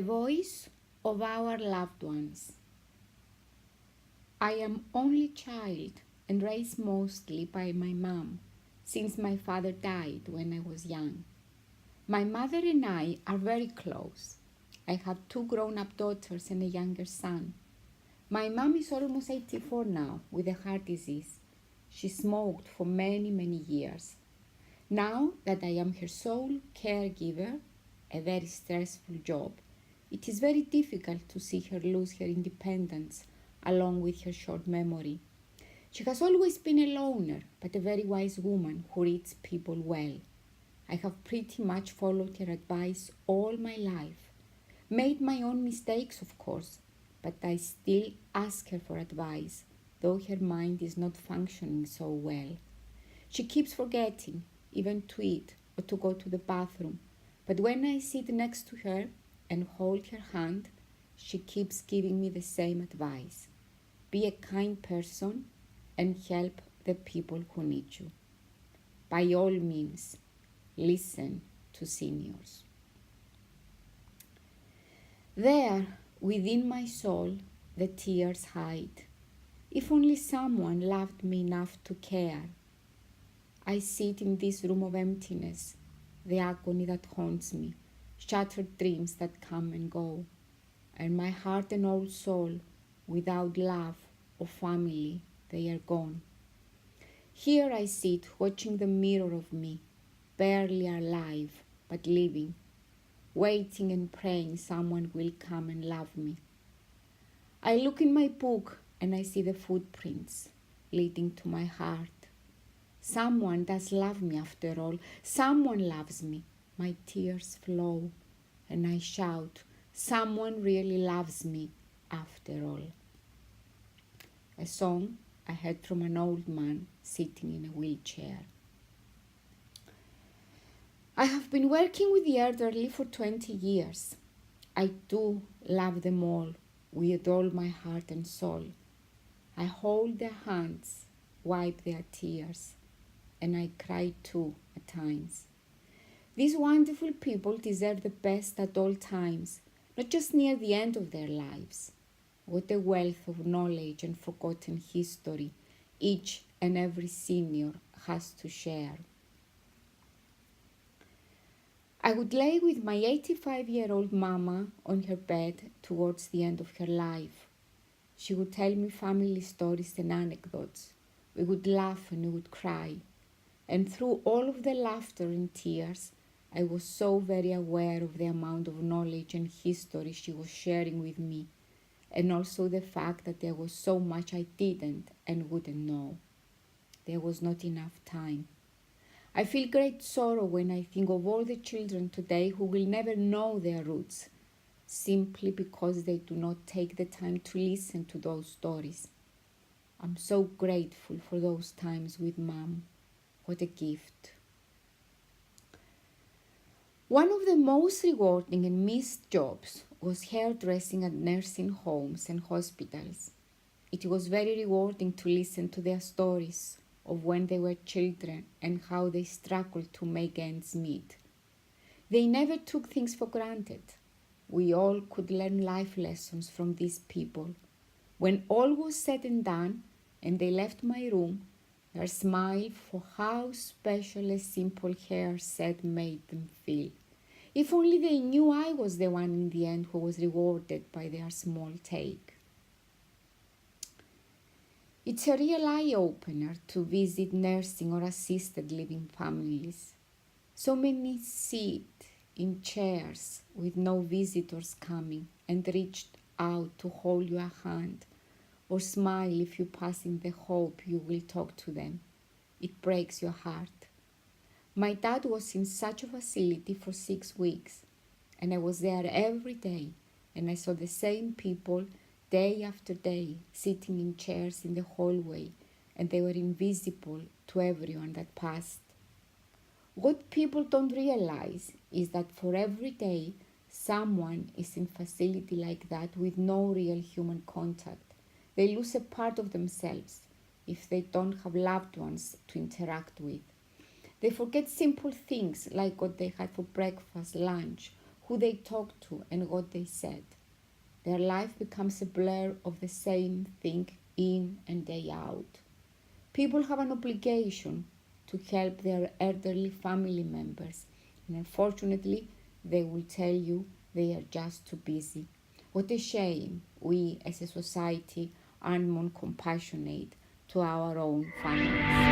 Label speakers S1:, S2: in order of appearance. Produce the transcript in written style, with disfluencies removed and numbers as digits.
S1: voice of our loved ones. I am only child and raised mostly by my mom, since my father died when I was young. My mother and I are very close. I have two grown-up daughters and a younger son. My mom is almost 84 now with a heart disease. She smoked for many, many years. Now that I am her sole caregiver, a very stressful job, it is very difficult to see her lose her independence along with her short memory. She has always been a loner, but a very wise woman who reads people well. I have pretty much followed her advice all my life. Made my own mistakes, of course, but I still ask her for advice, though her mind is not functioning so well. She keeps forgetting, even to eat or to go to the bathroom, but when I sit next to her and hold her hand, she keeps giving me the same advice. Be a kind person and help the people who need you. By all means, listen to seniors. There, within my soul, the tears hide. If only someone loved me enough to care. I sit in this room of emptiness, the agony that haunts me, shattered dreams that come and go, and my heart and whole soul, without love or family, they are gone. Here I sit, watching the mirror of me, barely alive, but living, waiting and praying someone will come and love me. I look in my book and I see the footprints leading to my heart. Someone does love me after all. Someone loves me. My tears flow and I shout, someone really loves me after all. A song I heard from an old man sitting in a wheelchair. I have been working with the elderly for 20 years. I do love them all with all my heart and soul. I hold their hands, wipe their tears, and I cry too at times. These wonderful people deserve the best at all times, not just near the end of their lives. What a wealth of knowledge and forgotten history each and every senior has to share. I would lay with my 85-year-old mama on her bed towards the end of her life. She would tell me family stories and anecdotes. We would laugh and we would cry. And through all of the laughter and tears, I was so very aware of the amount of knowledge and history she was sharing with me, and also the fact that there was so much I didn't and wouldn't know. There was not enough time. I feel great sorrow when I think of all the children today who will never know their roots, simply because they do not take the time to listen to those stories. I'm so grateful for those times with Mom. What a gift. One of the most rewarding and missed jobs was hairdressing at nursing homes and hospitals. It was very rewarding to listen to their stories of when they were children and how they struggled to make ends meet. They never took things for granted. We all could learn life lessons from these people. When all was said and done and they left my room, their smile for how special a simple hair set made them feel. If only they knew I was the one in the end who was rewarded by their small take. It's a real eye-opener to visit nursing or assisted living families. So many sit in chairs with no visitors coming and reached out to hold your hand or smile if you pass in the hope you will talk to them. It breaks your heart. My dad was in such a facility for 6 weeks, and I was there every day, and I saw the same people day after day, sitting in chairs in the hallway, and they were invisible to everyone that passed. What people don't realize is that for every day, someone is in facility like that with no real human contact. They lose a part of themselves if they don't have loved ones to interact with. They forget simple things like what they had for breakfast, lunch, who they talked to, and what they said. Their life becomes a blur of the same thing in and day out. People have an obligation to help their elderly family members, and unfortunately, they will tell you they are just too busy. What a shame we as a society aren't more compassionate to our own families.